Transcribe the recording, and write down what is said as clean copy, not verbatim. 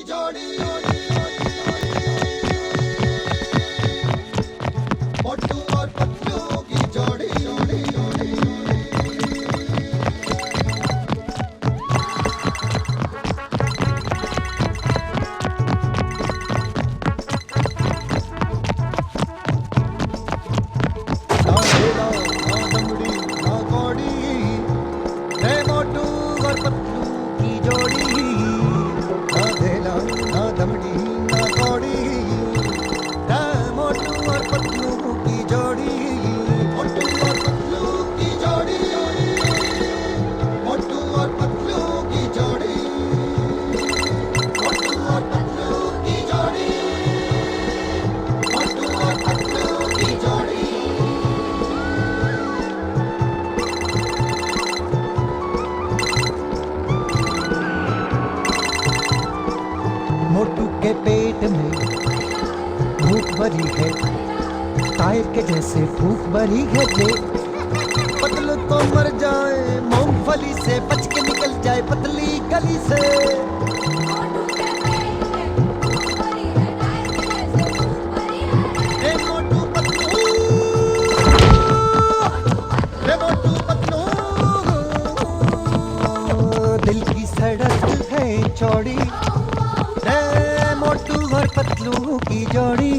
जोड़ी मोटू और पतलू की जोड़ी ना ढेला ना दमड़ी ना कौड़ी है मोटू और पतलू की जोड़ी। ना ढेला ना दमड़ी ना कौड़ी है मोटू और पतलू की जोड़ी। मोटू और पतलू की जोड़ी मोटू और पतलू की जोड़ी मोटू और पतलू की जोड़ी मोटू और पतलू की जोड़ी। मोटू के पेट में भूख भरी है, टायर के जैसे फूक भरी है जे। पतलू तो मर जाए मूंगफली से, बच के निकल जाए पतली गली से। हे मोटू पतलू, हे मोटू पतलू, दिल की सड़क है चौड़ी, मोटू और पतलू की जोड़ी।